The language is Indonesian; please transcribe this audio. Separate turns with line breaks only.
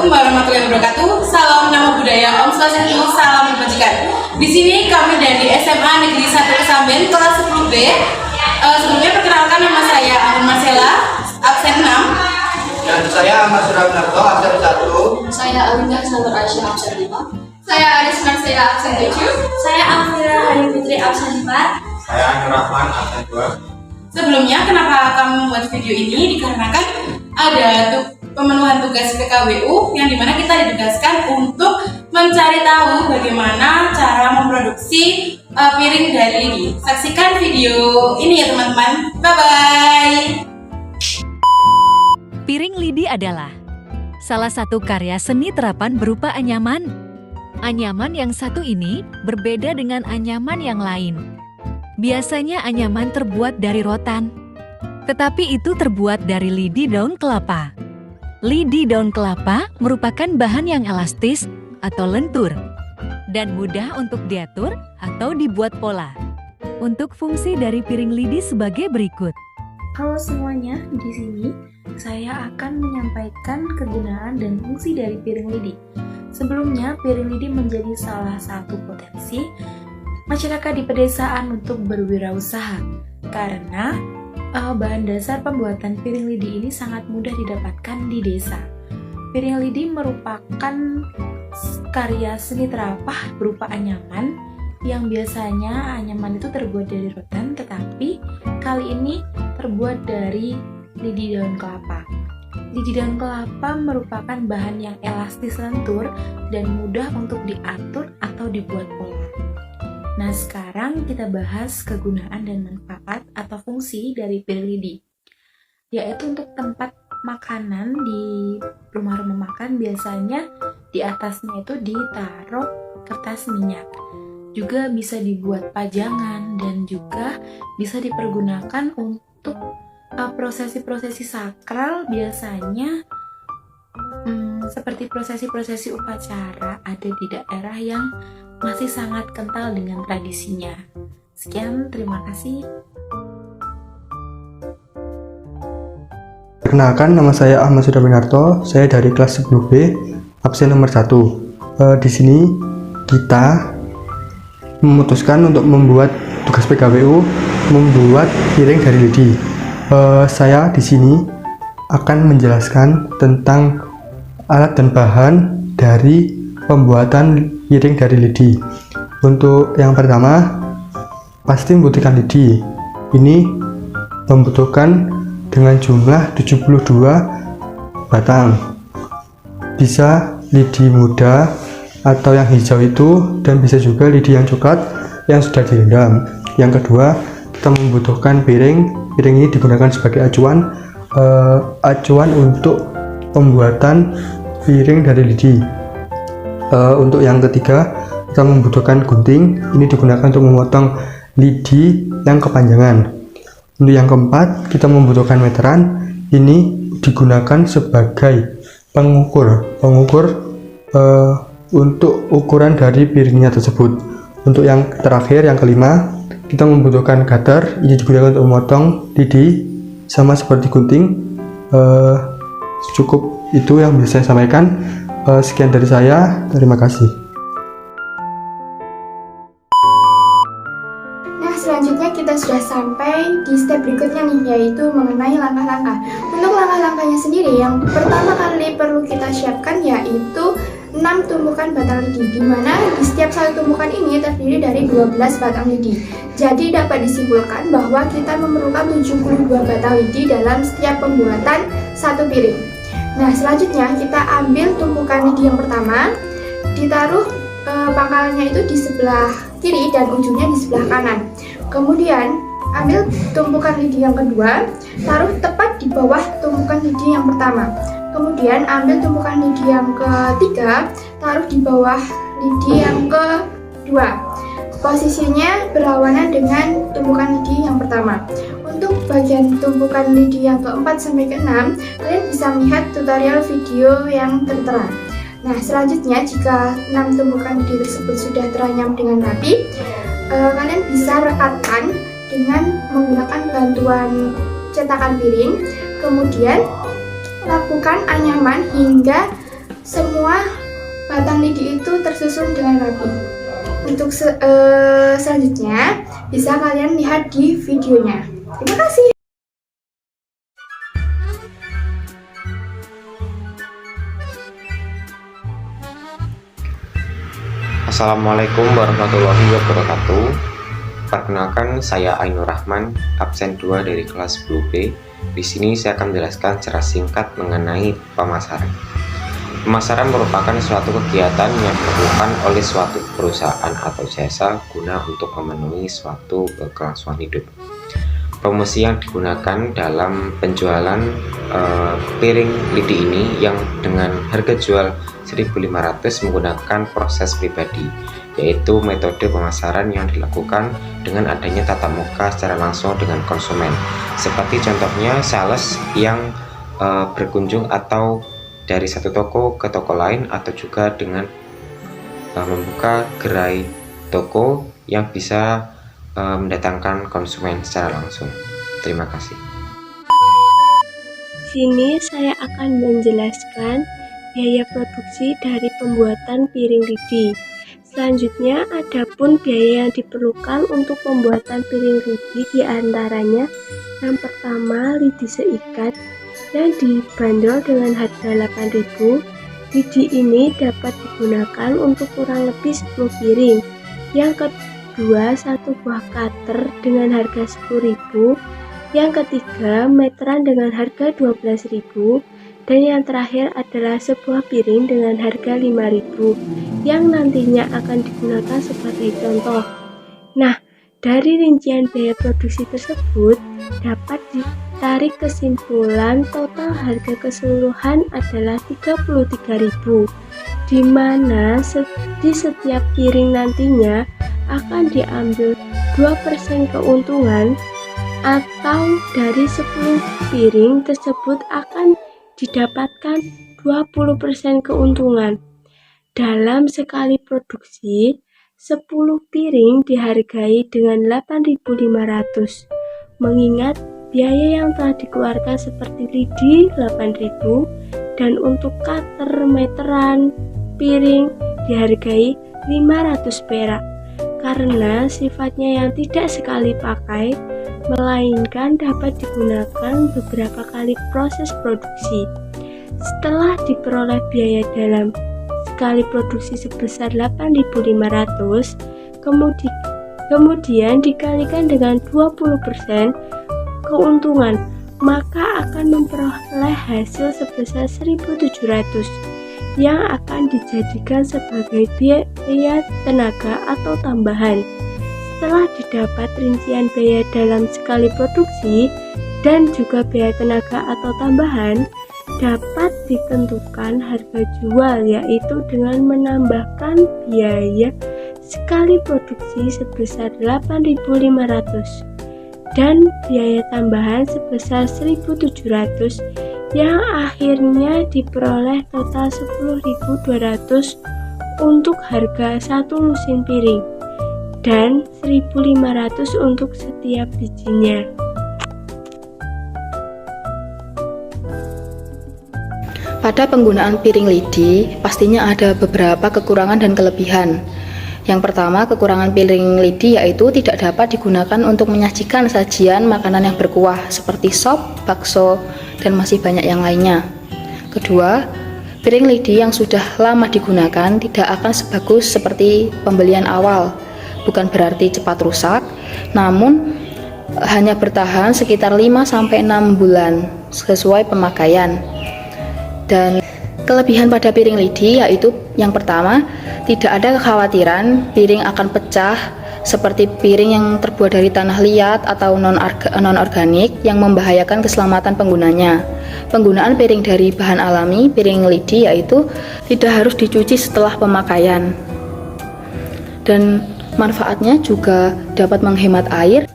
Assalamualaikum warahmatullahi wabarakatuh. Salam nama budaya, Om Swastiastu, salam kebajikan. Di sini kami dari SMA Negeri 1 Kesamben kelas 10B. Sebelumnya perkenalkan, nama saya Amun Marcella, absen 6.
Dan saya Ahmad Suraminarto, absen 1.
Saya Alinda Salur Aisyah, absen 5.
Saya Aris Marcella, absen 7.
Saya Amira Hari Fitri, absen 4.
Saya Nur Rahman, absen 2.
Sebelumnya, kenapa kami membuat video ini? Dikarenakan ada pemenuhan tugas PKWU yang dimana kita ditugaskan untuk mencari tahu bagaimana cara memproduksi piring dari lidi. Saksikan video ini ya teman-teman. Bye-bye.
Piring lidi adalah salah satu karya seni terapan berupa anyaman. Anyaman yang satu ini berbeda dengan anyaman yang lain. Biasanya anyaman terbuat dari rotan, tetapi itu terbuat dari lidi daun kelapa. Lidi daun kelapa merupakan bahan yang elastis atau lentur dan mudah untuk diatur atau dibuat pola. Untuk fungsi dari piring lidi sebagai berikut.
Halo semuanya, di sini saya akan menyampaikan kegunaan dan fungsi dari piring lidi. Sebelumnya, piring lidi menjadi salah satu potensi masyarakat di pedesaan untuk berwirausaha karena bahan dasar pembuatan piring lidi ini sangat mudah didapatkan di desa. Piring lidi merupakan karya seni terapah berupa anyaman yang biasanya anyaman itu terbuat dari rotan, tetapi kali ini terbuat dari lidi daun kelapa. Lidi daun kelapa merupakan bahan yang elastis lentur dan mudah untuk diatur atau dibuat pola. Nah, sekarang kita bahas kegunaan dan manfaat atau fungsi dari piring lidi, yaitu untuk tempat makanan di rumah-rumah makan. Biasanya di atasnya itu ditaruh kertas minyak, juga bisa dibuat pajangan dan juga bisa dipergunakan untuk prosesi-prosesi sakral. Biasanya seperti prosesi-prosesi upacara ada di daerah yang masih sangat kental dengan tradisinya. Sekian, terima kasih.
Perkenalkan, nama saya Ahmad Suraminarto, saya dari kelas 10B, absen nomor 1. Di sini kita memutuskan untuk membuat tugas PKWU, membuat piring dari lidi. Saya di sini akan menjelaskan tentang alat dan bahan dari pembuatan piring dari lidi. Untuk yang pertama, pasti membutuhkan lidi. Ini membutuhkan dengan jumlah 72 batang. Bisa lidi muda atau yang hijau itu, dan bisa juga lidi yang coklat yang sudah direndam. Yang kedua, kita membutuhkan piring. Piring ini digunakan sebagai acuan untuk pembuatan piring dari lidi. Untuk yang ketiga, kita membutuhkan gunting. Ini digunakan untuk memotong lidi yang kepanjangan. Untuk yang keempat, kita membutuhkan meteran. Ini digunakan sebagai pengukur untuk ukuran dari piringnya tersebut. Untuk yang terakhir, yang kelima, kita membutuhkan cutter. Ini digunakan untuk memotong lidi sama seperti gunting. Cukup itu yang bisa saya sampaikan. Sekian dari saya, terima kasih.
Nah, selanjutnya kita sudah sampai di step berikutnya nih, yaitu mengenai langkah-langkah. Untuk langkah-langkahnya sendiri, yang pertama kali perlu kita siapkan yaitu 6 tumpukan batang lidi, di mana di setiap satu tumpukan ini terdiri dari 12 batang lidi. Jadi dapat disimpulkan bahwa kita memerlukan 72 batang lidi dalam setiap pembuatan satu piring. Nah, selanjutnya kita ambil tumpukan lidi yang pertama, ditaruh pangkalnya itu di sebelah kiri dan ujungnya di sebelah kanan. Kemudian ambil tumpukan lidi yang kedua, taruh tepat di bawah tumpukan lidi yang pertama. Kemudian ambil tumpukan lidi yang ketiga, taruh di bawah lidi yang kedua. Posisinya berlawanan dengan tumpukan lidi yang pertama. Untuk bagian tumpukan lidi yang keempat sampai keenam, kalian bisa melihat tutorial video yang tertera. Nah, selanjutnya jika 6 tumpukan lidi tersebut sudah teranyam dengan rapi, kalian bisa rekatkan dengan menggunakan bantuan cetakan piring. Kemudian lakukan anyaman hingga semua batang lidi itu tersusun dengan rapi. Untuk selanjutnya bisa kalian lihat di videonya. Terima kasih.
Assalamualaikum warahmatullahi wabarakatuh. Perkenalkan, saya Ainur Rahman, absen 2 dari kelas 10B. Di sini saya akan menjelaskan secara singkat mengenai pemasaran. Pemasaran merupakan suatu kegiatan yang dilakukan oleh suatu perusahaan atau jasa guna untuk memenuhi suatu kelangsungan hidup. Promosi yang digunakan dalam penjualan piring lidi ini yang dengan harga jual 1.500 menggunakan proses pribadi, yaitu metode pemasaran yang dilakukan dengan adanya tatap muka secara langsung dengan konsumen, seperti contohnya sales yang berkunjung atau dari satu toko ke toko lain, atau juga dengan membuka gerai toko yang bisa mendatangkan konsumen secara langsung. Terima kasih.
Sini saya akan menjelaskan biaya produksi dari pembuatan piring lidi. Selanjutnya, adapun biaya yang diperlukan untuk pembuatan piring lidi diantaranya yang pertama, lidi seikat yang dibanderol dengan harga 8.000. Lidi ini dapat digunakan untuk kurang lebih 10 piring. Yang kedua, satu buah cutter dengan harga 10.000. Yang ketiga, meteran dengan harga 12.000. Dan yang terakhir adalah sebuah piring dengan harga 5.000 yang nantinya akan digunakan sebagai contoh. Nah, dari rincian biaya produksi tersebut dapat ditarik kesimpulan total harga keseluruhan adalah 33.000, di mana di setiap piring nantinya akan diambil 2% keuntungan, atau dari 10 piring tersebut akan didapatkan 20% keuntungan. Dalam sekali produksi, 10 piring dihargai dengan 8.500. Mengingat biaya yang telah dikeluarkan seperti lidi 8.000 dan untuk cutter, meteran, piring dihargai 500 perak. Karena sifatnya yang tidak sekali pakai, melainkan dapat digunakan beberapa kali proses produksi. Setelah diperoleh biaya dalam sekali produksi sebesar 8.500, kemudian dikalikan dengan 20% keuntungan, maka akan memperoleh hasil sebesar 1.700 yang akan dijadikan sebagai biaya tenaga atau tambahan. Setelah didapat rincian biaya dalam sekali produksi dan juga biaya tenaga atau tambahan, dapat ditentukan harga jual, yaitu dengan menambahkan biaya sekali produksi sebesar 8.500 dan biaya tambahan sebesar 1.700 yang akhirnya diperoleh total 10.200 untuk harga satu lusin piring dan 1.500 untuk setiap bijinya.
Pada penggunaan piring lidi, pastinya ada beberapa kekurangan dan kelebihan. Yang pertama, kekurangan piring lidi yaitu tidak dapat digunakan untuk menyajikan sajian makanan yang berkuah seperti sop, bakso, dan masih banyak yang lainnya. Kedua, piring lidi yang sudah lama digunakan tidak akan sebagus seperti pembelian awal. Bukan berarti cepat rusak, namun hanya bertahan sekitar 5-6 bulan sesuai pemakaian. Dan kelebihan pada piring lidi yaitu yang pertama, tidak ada kekhawatiran piring akan pecah seperti piring yang terbuat dari tanah liat atau non-organik yang membahayakan keselamatan penggunanya. Penggunaan piring dari bahan alami, piring lidi yaitu tidak harus dicuci setelah pemakaian. Dan manfaatnya juga dapat menghemat air